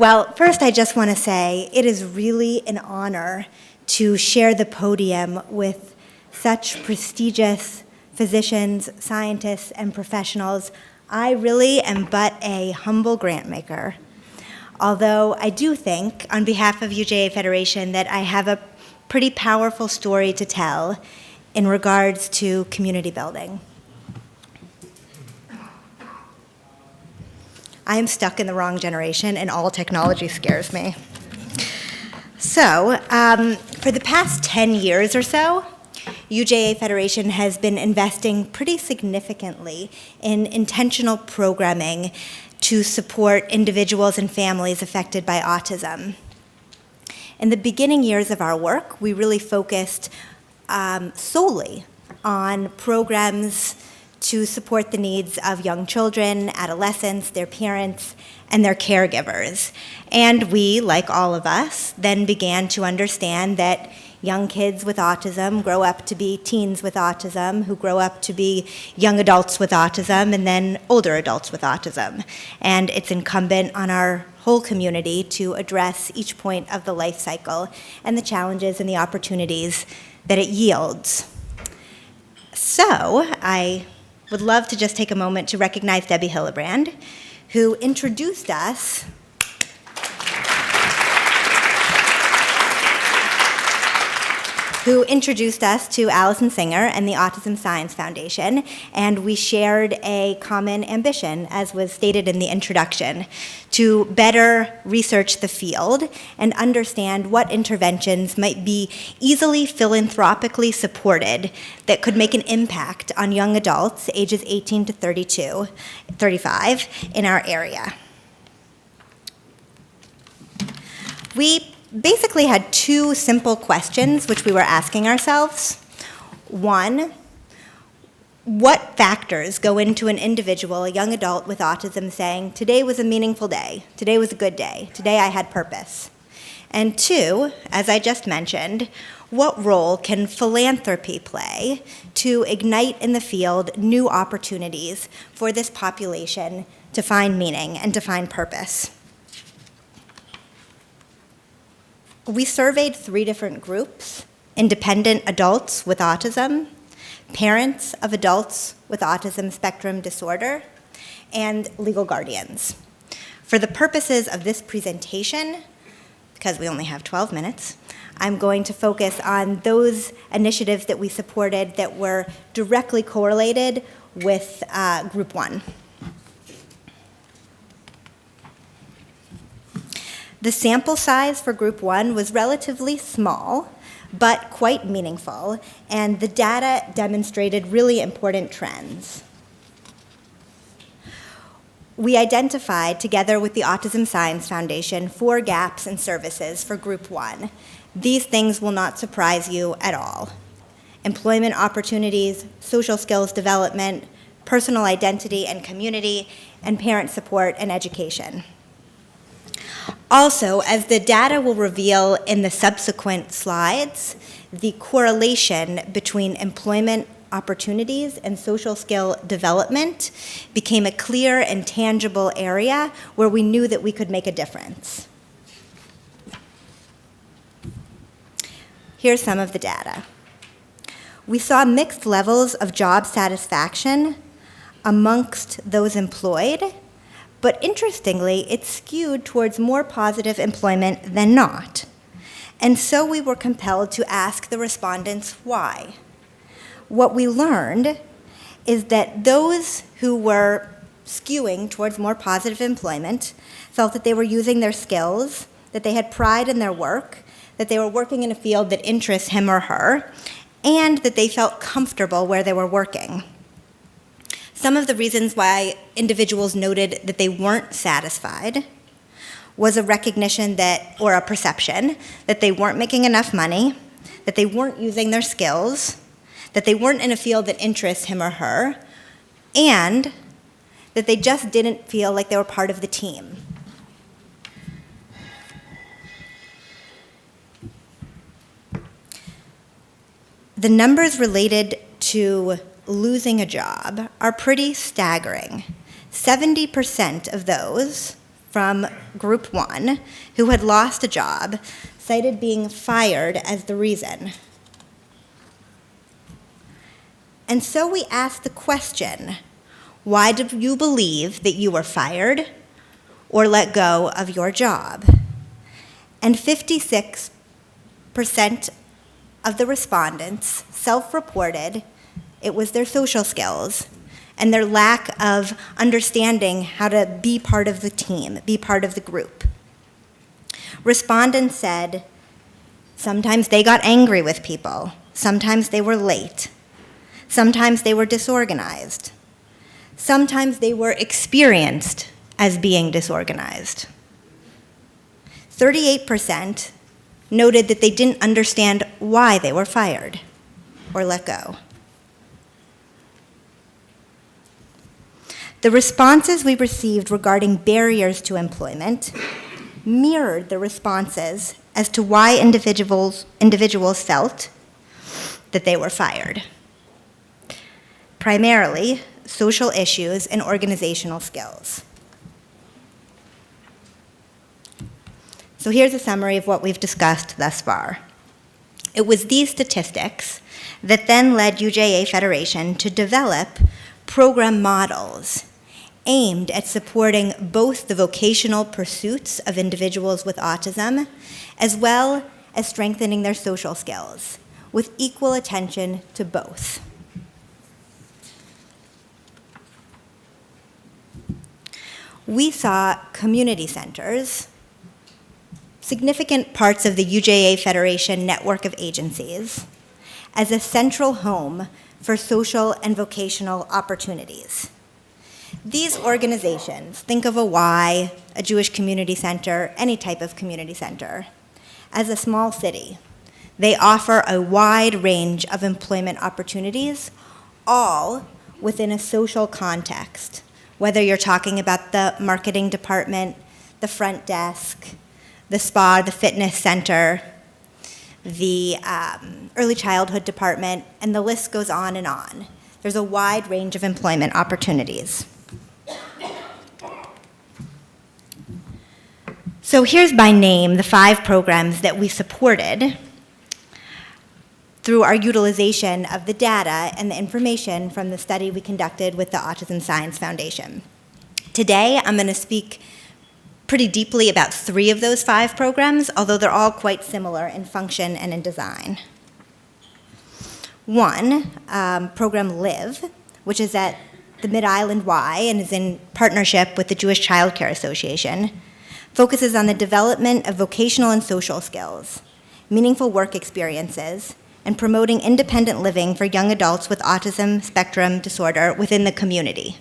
Well, first I just want to say it is really an honor to share the podium with such prestigious physicians, scientists, and professionals. I really am but a humble grant maker, although I do think, on behalf of UJA Federation, that I have a pretty powerful story to tell in regards to community building. I am stuck in the wrong generation, and all technology scares me. So, for the past 10 years or so, UJA Federation has been investing pretty significantly in intentional programming to support individuals and families affected by autism. In the beginning years of our work, we really focused solely on programs to support the needs of young children, adolescents, their parents, and their caregivers. And we, like all of us, then began to understand that young kids with autism grow up to be teens with autism, who grow up to be young adults with autism, and then older adults with autism. And it's incumbent on our whole community to address each point of the life cycle and the challenges and the opportunities that it yields. So I would love to just take a moment to recognize Debbie Hillebrand, who introduced us to Allison Singer and the Autism Science Foundation, and we shared a common ambition, as was stated in the introduction, to better research the field and understand what interventions might be easily philanthropically supported that could make an impact on young adults ages 18 to 35 in our area. We basically had two simple questions which we were asking ourselves. One, what factors go into an individual, a young adult with autism, saying, today was a meaningful day, today was a good day, today I had purpose? And two, as I just mentioned, what role can philanthropy play to ignite in the field new opportunities for this population to find meaning and to find purpose? We surveyed 3 different groups: independent adults with autism, parents of adults with autism spectrum disorder, and legal guardians. For the purposes of this presentation, because we only have 12 minutes, I'm going to focus on those initiatives that we supported that were directly correlated with Group 1. The sample size for Group 1 was relatively small, but quite meaningful, and the data demonstrated really important trends. We identified, together with the Autism Science Foundation, 4 gaps in services for Group 1. These things will not surprise you at all: employment opportunities, social skills development, personal identity and community, and parent support and education. Also, as the data will reveal in the subsequent slides, the correlation between employment opportunities and social skill development became a clear and tangible area where we knew that we could make a difference. Here's some of the data. We saw mixed levels of job satisfaction amongst those employed, but interestingly, it skewed towards more positive employment than not. And so we were compelled to ask the respondents why. What we learned is that those who were skewing towards more positive employment felt that they were using their skills, that they had pride in their work, that they were working in a field that interests him or her, and that they felt comfortable where they were working. Some of the reasons why individuals noted that they weren't satisfied was a recognition that, or a perception, that they weren't making enough money, that they weren't using their skills, that they weren't in a field that interests him or her, and that they just didn't feel like they were part of the team. The numbers related to losing a job are pretty staggering. 70% of those from Group 1 who had lost a job cited being fired as the reason. And so we asked the question, why do you believe that you were fired or let go of your job? And 56% of the respondents self-reported it was their social skills and their lack of understanding how to be part of the team, be part of the group. Respondents said sometimes they got angry with people, sometimes they were late, sometimes they were disorganized, sometimes they were experienced as being disorganized. 38% noted that they didn't understand why they were fired or let go. The responses we received regarding barriers to employment mirrored the responses as to why individuals felt that they were fired. Primarily, social issues and organizational skills. So here's a summary of what we've discussed thus far. It was these statistics that then led UJA Federation to develop program models aimed at supporting both the vocational pursuits of individuals with autism, as well as strengthening their social skills, with equal attention to both. We saw community centers, significant parts of the UJA Federation network of agencies, as a central home for social and vocational opportunities. These organizations, think of a Y, a Jewish community center, any type of community center, as a small city. They offer a wide range of employment opportunities, all within a social context, whether you're talking about the marketing department, the front desk, the spa, the fitness center, the early childhood department, and the list goes on and on. There's a wide range of employment opportunities. So here's by name the 5 programs that we supported through our utilization of the data and the information from the study we conducted with the Autism Science Foundation. Today, I'm going to speak pretty deeply about 3 of those 5 programs, although they're all quite similar in function and in design. One, program LIVE, which is at the Mid-Island Y and is in partnership with the Jewish Child Care Association, focuses on the development of vocational and social skills, meaningful work experiences, and promoting independent living for young adults with autism spectrum disorder within the community.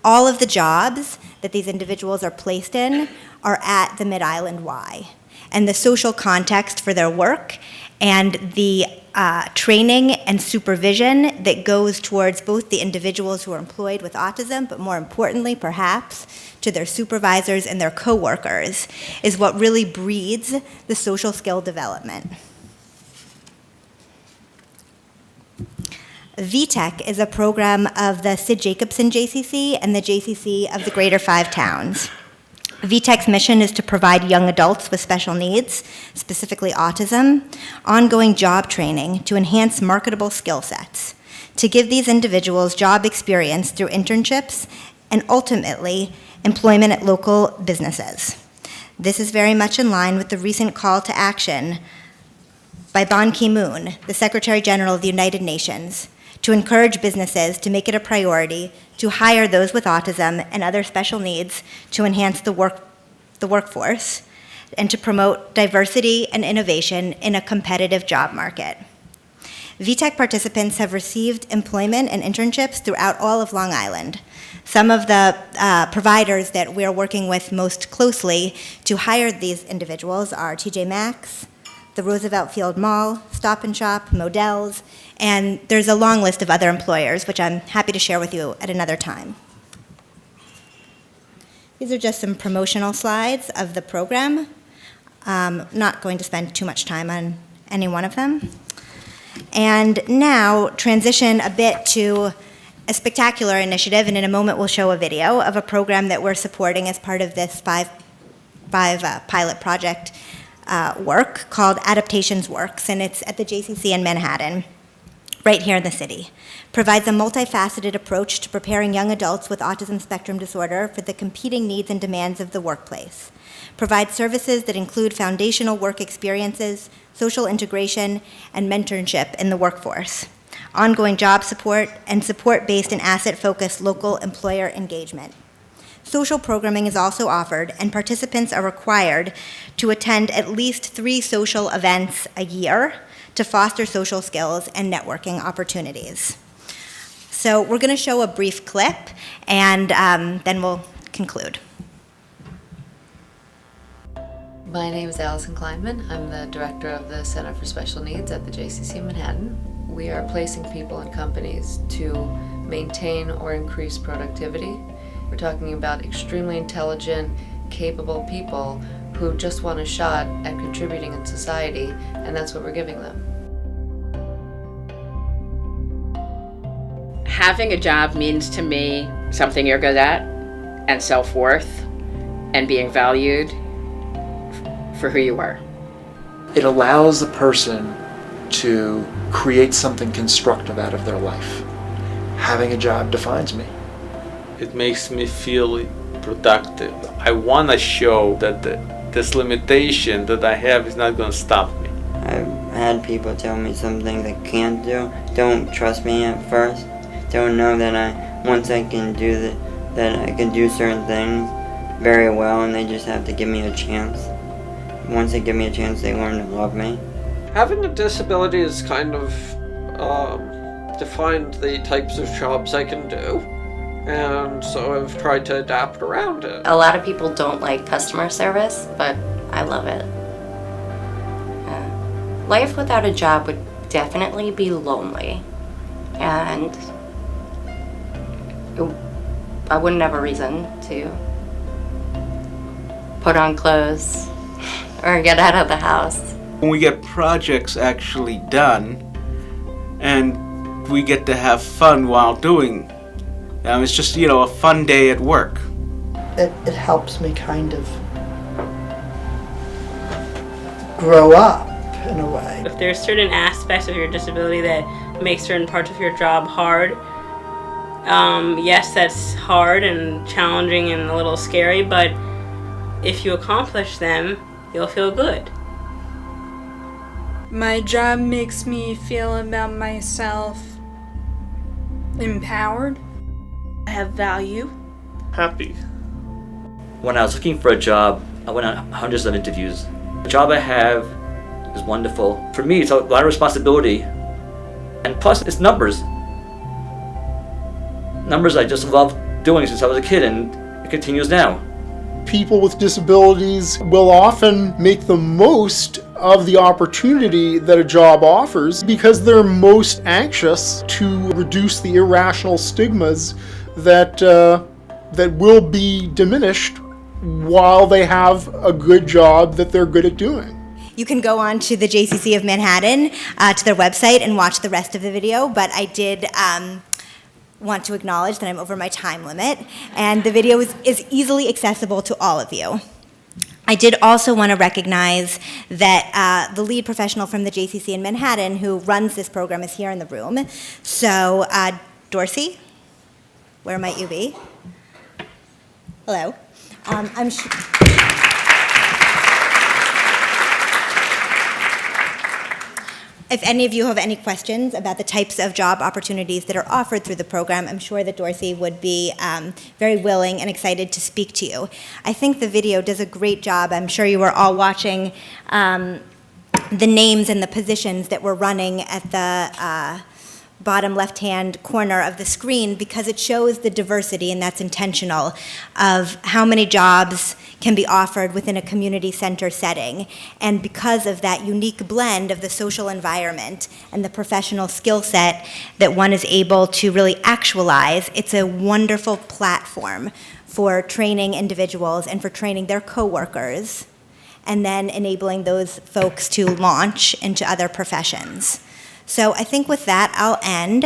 All of the jobs that these individuals are placed in are at the Mid-Island Y, and the social context for their work and the training and supervision that goes towards both the individuals who are employed with autism, but more importantly, perhaps, to their supervisors and their coworkers, is what really breeds the social skill development. VTech is a program of the Sid Jacobson JCC and the JCC of the Greater 5 Towns. VTech's mission is to provide young adults with special needs, specifically autism, ongoing job training to enhance marketable skill sets, to give these individuals job experience through internships, and ultimately, employment at local businesses. This is very much in line with the recent call to action by Ban Ki-moon, the Secretary General of the United Nations, to encourage businesses to make it a priority to hire those with autism and other special needs to enhance the workforce and to promote diversity and innovation in a competitive job market. VTech participants have received employment and internships throughout all of Long Island. Some of the providers that we're working with most closely to hire these individuals are TJ Maxx, the Roosevelt Field Mall, Stop and Shop, Modell's, and there's a long list of other employers, which I'm happy to share with you at another time. These are just some promotional slides of the program. Not going to spend too much time on any one of them. And now transition a bit to a spectacular initiative, and in a moment we'll show a video of a program that we're supporting as part of this five pilot project work called Adaptations Works, and it's at the JCC in Manhattan, right here in the city. Provides a multifaceted approach to preparing young adults with autism spectrum disorder for the competing needs and demands of the workplace. Provides services that include foundational work experiences, social integration, and mentorship in the workforce, ongoing job support, and support-based and asset-focused local employer engagement. Social programming is also offered, and participants are required to attend at least 3 social events a year to foster social skills and networking opportunities. So we're going to show a brief clip, and then we'll conclude. My name is Allison Kleinman. I'm the director of the Center for Special Needs at the JCC in Manhattan. We are placing people and companies to maintain or increase productivity. We're talking about extremely intelligent, capable people who just want a shot at contributing in society, and that's what we're giving them. Having a job means to me something you're good at, and self-worth, and being valued for who you are. It allows a person to create something constructive out of their life. Having a job defines me. It makes me feel productive. I want to show that this limitation that I have is not going to stop me. I've had people tell me some things I can't do, don't trust me at first, don't know that once I can do that I can do certain things very well, and they just have to give me a chance. Once they give me a chance, they learn to love me. Having a disability has kind of defined the types of jobs I can do, and so I've tried to adapt around it. A lot of people don't like customer service, but I love it. Life without a job would definitely be lonely, and I wouldn't have a reason to put on clothes or get out of the house. When we get projects actually done, and we get to have fun while doing, it's just, a fun day at work. It helps me kind of grow up in a way. If there's certain aspects of your disability that make certain parts of your job hard, yes, that's hard and challenging and a little scary, but if you accomplish them, you'll feel good. My job makes me feel about myself empowered. I have value. Happy. When I was looking for a job, I went on hundreds of interviews. The job I have is wonderful. For me, it's a lot of responsibility, and plus it's numbers. Numbers I just love doing since I was a kid, and it continues now. People with disabilities will often make the most of the opportunity that a job offers because they're most anxious to reduce the irrational stigmas that will be diminished while they have a good job that they're good at doing. You can go on to the JCC of Manhattan, to their website, and watch the rest of the video, but I did want to acknowledge that I'm over my time limit, and the video is easily accessible to all of you. I did also want to recognize that the lead professional from the JCC in Manhattan who runs this program is here in the room. So, Dorsey, where might you be? Hello. If any of you have any questions about the types of job opportunities that are offered through the program, I'm sure that Dorsey would be very willing and excited to speak to you. I think the video does a great job. I'm sure you are all watching the names and the positions that we're running at the bottom left-hand corner of the screen, because it shows the diversity, and that's intentional, of how many jobs can be offered within a community center setting. And because of that unique blend of the social environment and the professional skill set that one is able to really actualize, it's a wonderful platform for training individuals and for training their coworkers, and then enabling those folks to launch into other professions. So I think with that, I'll end.